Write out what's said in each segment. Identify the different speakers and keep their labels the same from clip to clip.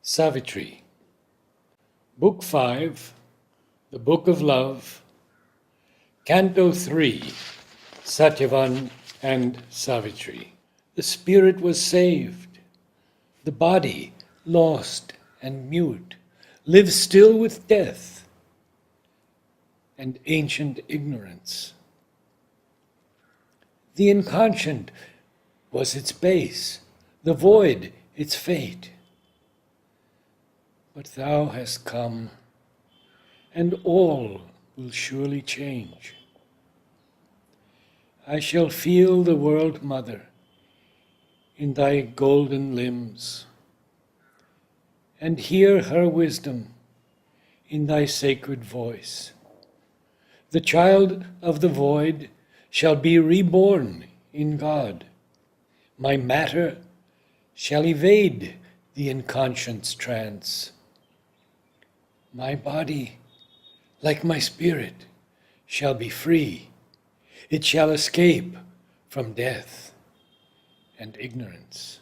Speaker 1: Savitri. Book 5, The Book of Love, Canto 3, Satyavan and Savitri. The spirit was saved, the body lost and mute, lives still with death and ancient ignorance. The inconscient was its base, the void its fate. But thou hast come, and all will surely change. I shall feel the world mother in thy golden limbs, and hear her wisdom in thy sacred voice. The child of the void shall be reborn in God. My matter shall evade the inconscient's trance. My body, like my spirit, shall be free. It shall escape from death and ignorance.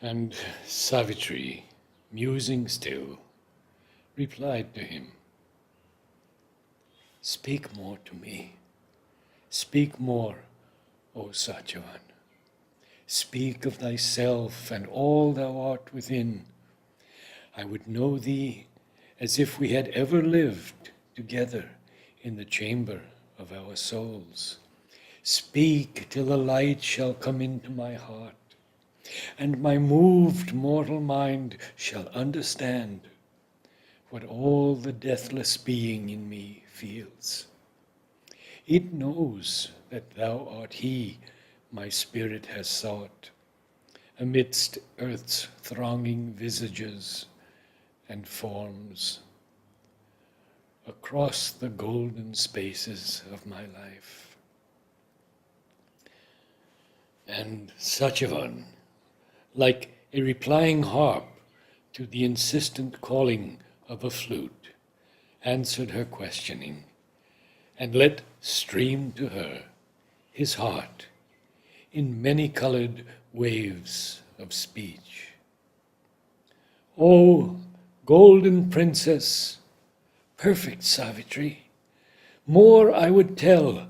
Speaker 1: And Savitri, musing still, replied to him, "Speak more to me. Speak more, O Satyavan. Speak of thyself and all thou art within. I would know thee as if we had ever lived together in the chamber of our souls. Speak till the light shall come into my heart, and my moved mortal mind shall understand what all the deathless being in me feels. It knows that thou art he my spirit has sought, amidst earth's thronging visages and forms, across the golden spaces of my life." And Satyavan, like a replying harp to the insistent calling of a flute, answered her questioning, and let stream to her his heart in many-colored waves of speech. "O golden princess, perfect Savitri, more I would tell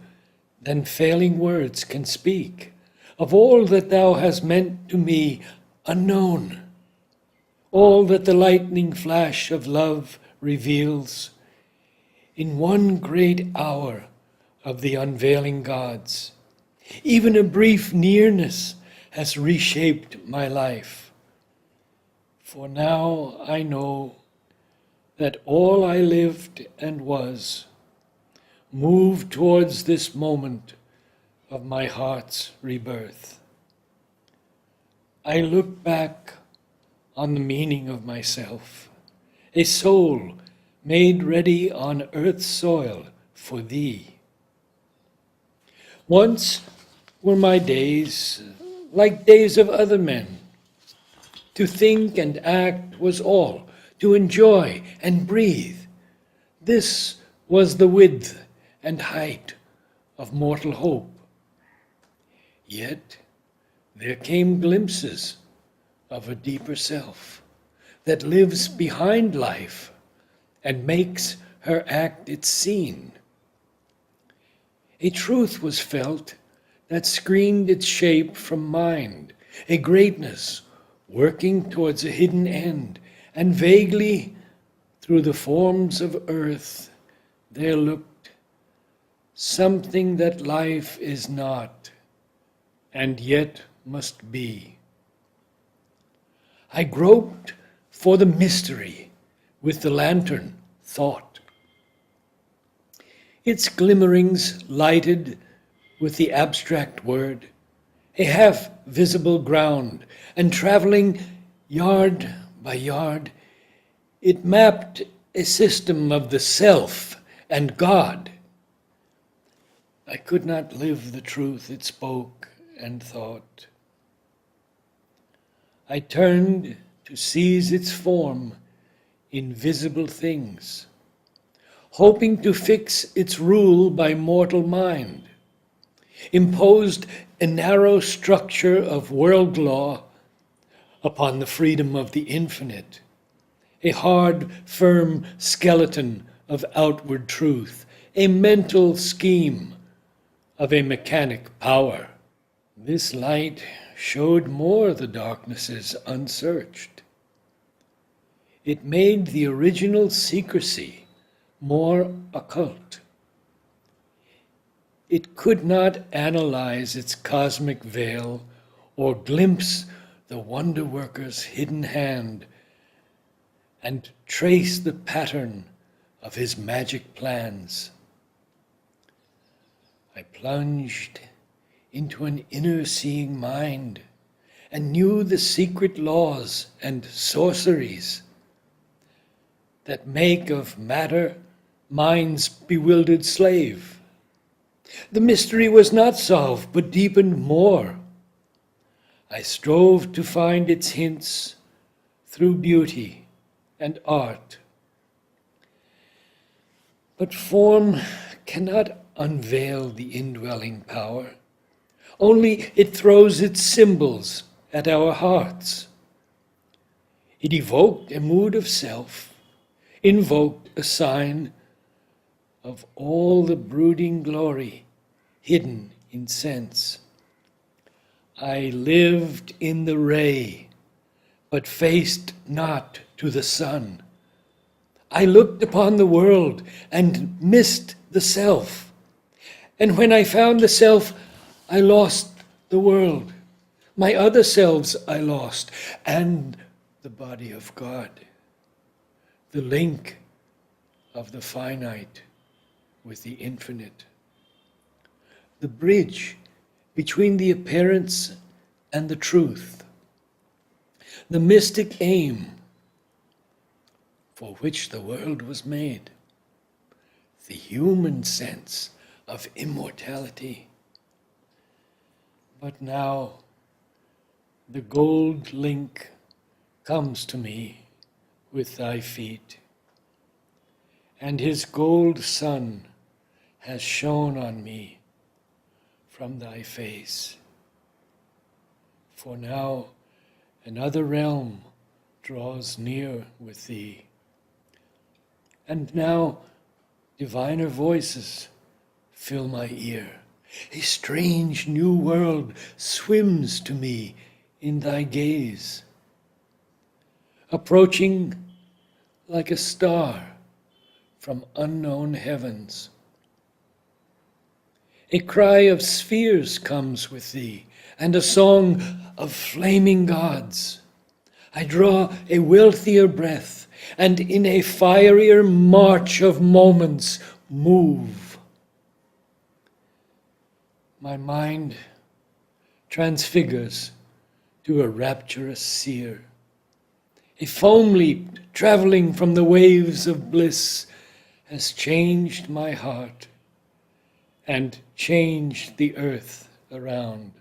Speaker 1: than failing words can speak, of all that thou hast meant to me unknown, all that the lightning flash of love reveals in one great hour of the unveiling gods. Even a brief nearness has reshaped my life. For now I know that all I lived and was moved towards this moment of my heart's rebirth. I look back on the meaning of myself, a soul made ready on earth's soil for thee. Once were my days like days of other men. To think and act was all, to enjoy and breathe. This was the width and height of mortal hope. Yet there came glimpses of a deeper self that lives behind life and makes her act its scene. A truth was felt that screened its shape from mind, a greatness working towards a hidden end, and vaguely through the forms of earth there looked something that life is not and yet must be. I groped for the mystery with the lantern thought. Its glimmerings lighted with the abstract word, a half-visible ground, and traveling yard by yard, it mapped a system of the self and God. I could not live the truth it spoke and thought. I turned to seize its form in visible things, hoping to fix its rule by mortal mind, imposed a narrow structure of world law upon the freedom of the infinite, a hard, firm skeleton of outward truth, a mental scheme of a mechanic power. This light showed more the darknesses unsearched. It made the original secrecy more occult. It could not analyze its cosmic veil or glimpse the wonder worker's hidden hand and trace the pattern of his magic plans. I plunged into an inner seeing mind and knew the secret laws and sorceries that make of matter mind's bewildered slave. The mystery was not solved, but deepened more. I strove to find its hints through beauty and art. But form cannot unveil the indwelling power. Only it throws its symbols at our hearts. It evoked a mood of self, invoked a sign of all the brooding glory hidden in sense. I lived in the ray, but faced not to the sun. I looked upon the world and missed the self. And when I found the self, I lost the world. My other selves I lost, and the body of God, the link of the finite with the infinite, the bridge between the appearance and the truth, the mystic aim for which the world was made, the human sense of immortality. But now the gold link comes to me with thy feet, and his gold sun has shone on me from thy face. For now another realm draws near with thee, and now diviner voices fill my ear. A strange new world swims to me in thy gaze, approaching like a star from unknown heavens. A cry of spheres comes with thee, and a song of flaming gods. I draw a wealthier breath, and in a fierier march of moments move. My mind transfigures to a rapturous seer, a foam leap traveling from the waves of bliss has changed my heart and changed the earth around.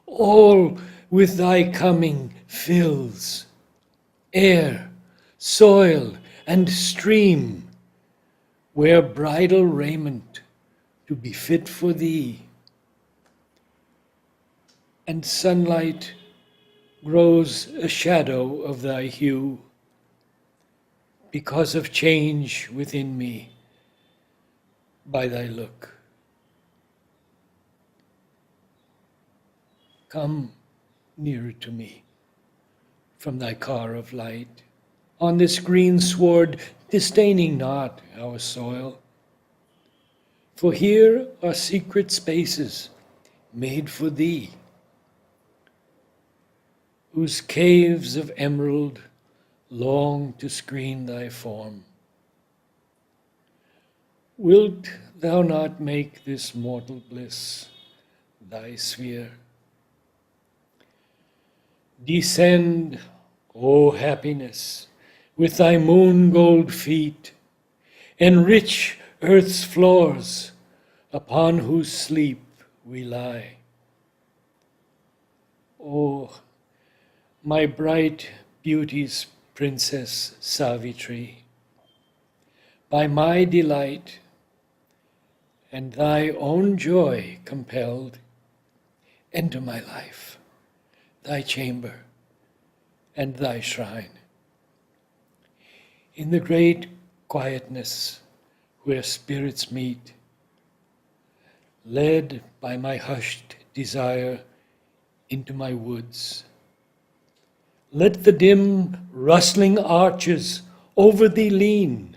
Speaker 1: All with thy coming fills air, soil, and stream, wear bridal raiment to be fit for thee. And sunlight grows a shadow of thy hue because of change within me by thy look. Come nearer to me from thy car of light, on this green sward disdaining not our soil. For here are secret spaces made for thee, whose caves of emerald long to screen thy form. Wilt thou not make this mortal bliss thy sphere? Descend, O happiness, with thy moon gold feet, enrich earth's floors upon whose sleep we lie. O my bright beauty's princess Savitri, by my delight and thy own joy compelled, enter my life, thy chamber, and thy shrine. In the great quietness where spirits meet, led by my hushed desire into my woods, let the dim rustling arches over thee lean.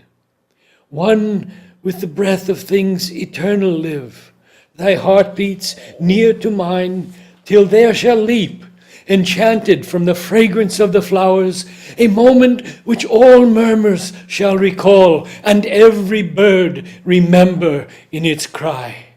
Speaker 1: One with the breath of things eternal live, thy heartbeats near to mine, till there shall leap, enchanted from the fragrance of the flowers, a moment which all murmurs shall recall, and every bird remember in its cry.